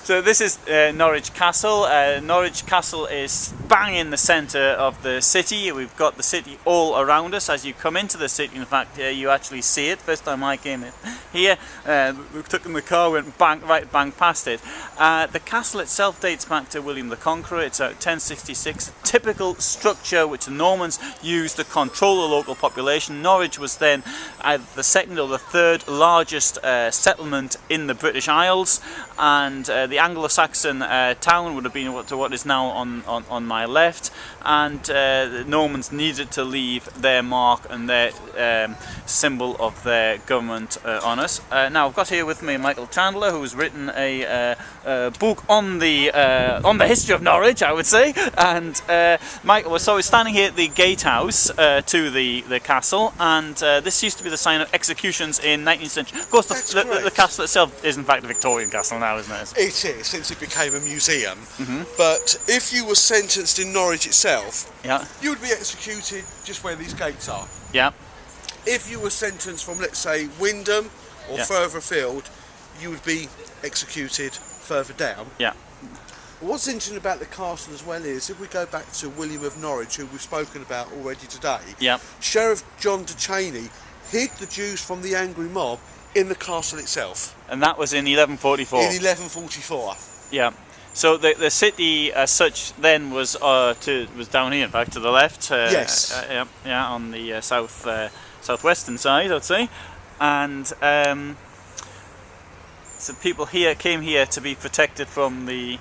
So this is Norwich Castle. Norwich Castle is bang in the centre of the city. We've got the city all around us. As you come into the city, in fact, you actually see it. First time I came in here, we took in the car, went bang past it. The castle itself dates back to William the Conqueror. It's 1066. A typical structure which the Normans used to control the local population. Norwich was then either the second or the third largest settlement in the British Isles, and the Anglo-Saxon town would have been what is now on my left, and the Normans needed to leave their mark and their symbol of their government on us. Now I've got here with me Michael Chandler, who's written a book on the history of Norwich, I would say. And Michael, so we're standing here at the gatehouse to the castle, and this used to be the sign of executions in 19th century. Of course, the castle itself is in fact a Victorian castle now, isn't it? It is, since it became a museum. But if you were sentenced in Norwich itself, you would be executed just where these gates are. Yeah. If you were sentenced from, let's say, Wymondham or further afield, you would be executed further down. Yeah. What's interesting about the castle as well is, if we go back to William of Norwich, who we've spoken about already today, Sheriff John de Cheney hid the Jews from the angry mob in the castle itself. And that was in 1144. In 1144. Yeah. So the city as such then was down here, in fact, to the left. Yes. On the southwestern side, I'd say, and so people here came here to be protected from the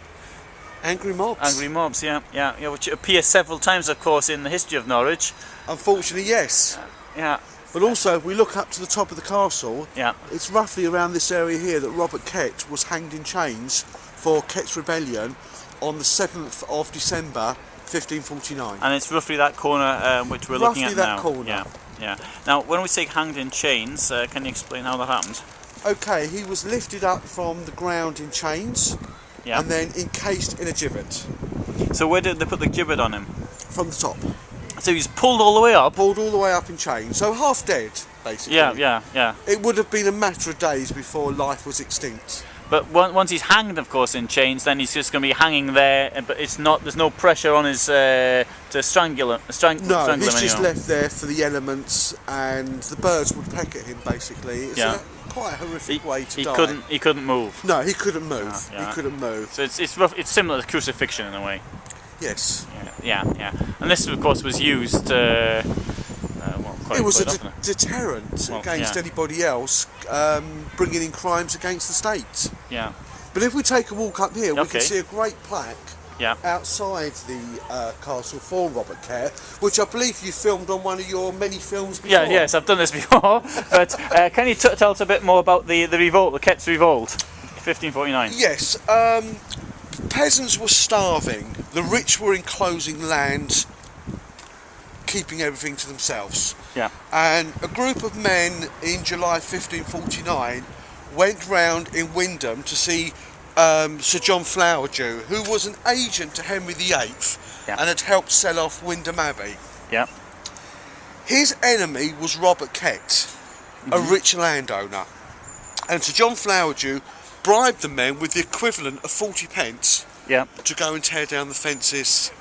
angry mobs. Angry mobs, yeah, which appear several times, of course, in the history of Norwich. Unfortunately, yes. Yeah. But also, if we look up to the top of the castle, it's roughly around this area here that Robert Kett was hanged in chains for Kett's rebellion on the 7th of December 1549. And it's roughly that corner which we're looking at now. Roughly that corner. Yeah. Now, when we say hanged in chains, can you explain how that happened? Okay, he was lifted up from the ground in chains and then encased in a gibbet. So where did they put the gibbet on him? From the top. So he's pulled all the way up? Pulled all the way up in chains, so half dead, basically. Yeah. It would have been a matter of days before life was extinct. But once he's hanged, of course, in chains, then he's just going to be hanging there. But it's not. There's no pressure on his to strangle him. No, he's just left there for the elements, and the birds would peck at him. Basically, it's quite a horrific way to die. He couldn't move. No, he couldn't move. He couldn't move. So it's rough. It's similar to crucifixion in a way. Yes. Yeah. And this, of course, was used. It was a deterrent against anybody else bringing in crimes against the state. Yeah. But if we take a walk up here, we can see a great plaque outside the castle for Robert Kett, which I believe you filmed on one of your many films before. Yes, I've done this before. But can you tell us a bit more about the revolt, the Kett's revolt, 1549? Yes. Peasants were starving. The rich were enclosing land, keeping everything to themselves. Yeah. And a group of men in July 1549 went round in Wymondham to see Sir John Flowerdew, who was an agent to Henry VIII and had helped sell off Wymondham Abbey. Yeah. His enemy was Robert Kett, a rich landowner. And Sir John Flowerdew bribed the men with the equivalent of 40 pence to go and tear down the fences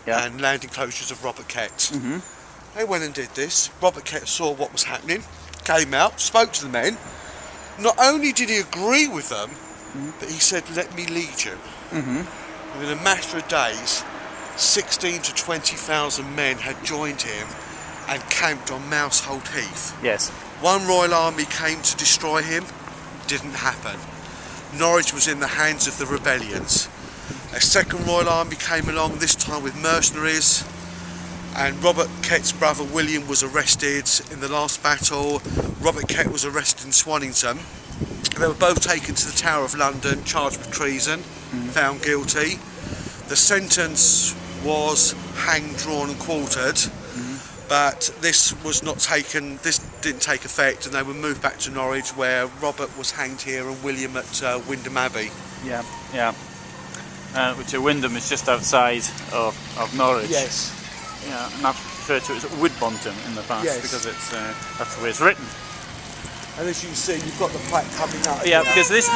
and land enclosures of Robert Kett. They went and did this. Robert Kett saw what was happening, came out, spoke to the men. Not only did he agree with them, but he said, "Let me lead you." Within a matter of days, 16 to 20,000 men had joined him and camped on Mousehold Heath. Yes. One royal army came to destroy him. Didn't happen. Norwich was in the hands of the rebellions. A second royal army came along, this time with mercenaries, and Robert Kett's brother William was arrested in the last battle. Robert Kett was arrested in Swannington. They were both taken to the Tower of London, charged with treason, found guilty. The sentence was hanged, drawn and quartered, but this was not taken, this didn't take effect, and they were moved back to Norwich, where Robert was hanged here and William at Wymondham Abbey. Which Wymondham is just outside of Norwich. Yes. Yeah, and I've referred to it as Wymondham in the past because it's that's the way it's written. And as you can see, you've got the plaque coming up. Yeah, because this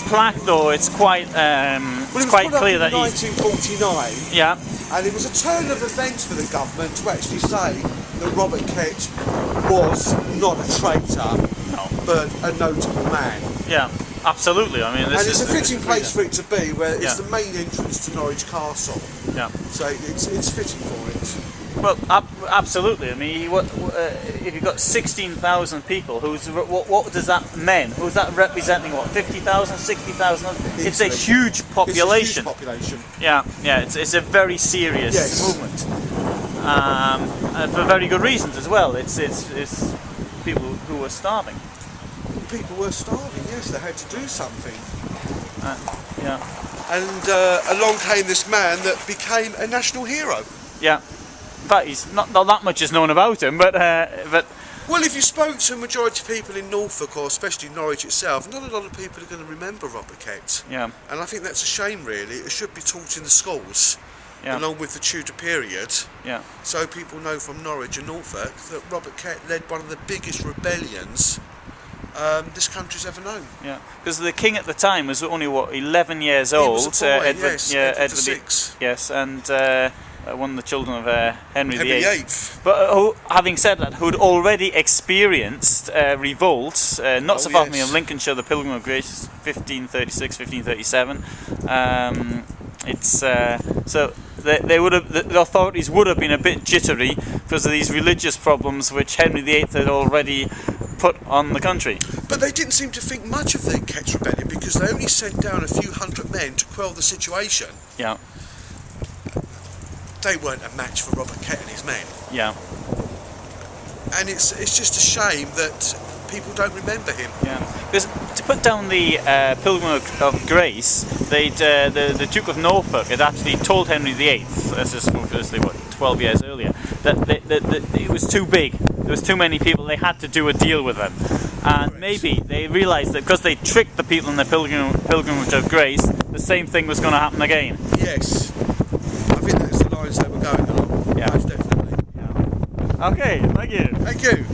plaque though, it's quite it's quite clear that in 1949. Yeah. And it was a turn of events for the government to actually say that Robert Kett was not a traitor, but a notable man. Yeah, absolutely. I mean, and it's a fitting place for it to be, where it's the main entrance to Norwich Castle. Yeah. So it's fitting for it. Well, absolutely. I mean, if you've got 16,000 people, what does that mean? Who's that representing? What, 50,000, 60,000? It's a huge population. It's a huge population. Yeah, yeah. It's a very serious movement, and for very good reasons as well. It's people who are starving. People were starving. Yes, they had to do something. Yeah. And along came this man that became a national hero. Yeah. In fact, he's not that much is known about him, but well, if you spoke to a majority of people in Norfolk, or especially Norwich itself, not a lot of people are going to remember Robert Kett. Yeah. And I think that's a shame, really. It should be taught in the schools, along with the Tudor period. Yeah. So people know from Norwich and Norfolk that Robert Kett led one of the biggest rebellions this country's ever known. Yeah. Because the king at the time was only 11 years old. He was a boy, Edward VI. Yes, and. One of the children of Henry VIII. But having said that, who'd already experienced revolts, not so far from me, of Lincolnshire, the Pilgrim of Grace, 1536, 1537. So they would have, the authorities would have been a bit jittery because of these religious problems which Henry VIII had already put on the country. But they didn't seem to think much of the Kett's rebellion because they only sent down a few hundred men to quell the situation. Yeah. They weren't a match for Robert Kett and his men. Yeah. And it's just a shame that people don't remember him. Yeah. Because to put down the Pilgrim of Grace, the Duke of Norfolk had actually told Henry VIII, this is obviously 12 years earlier, that it was too big. There was too many people. They had to do a deal with them. And maybe they realised that because they tricked the people in the Pilgrimage of Grace, the same thing was going to happen again. Yes. I think that's the lines they were going along. Yeah. Most definitely. Yeah. Okay, thank you. Thank you.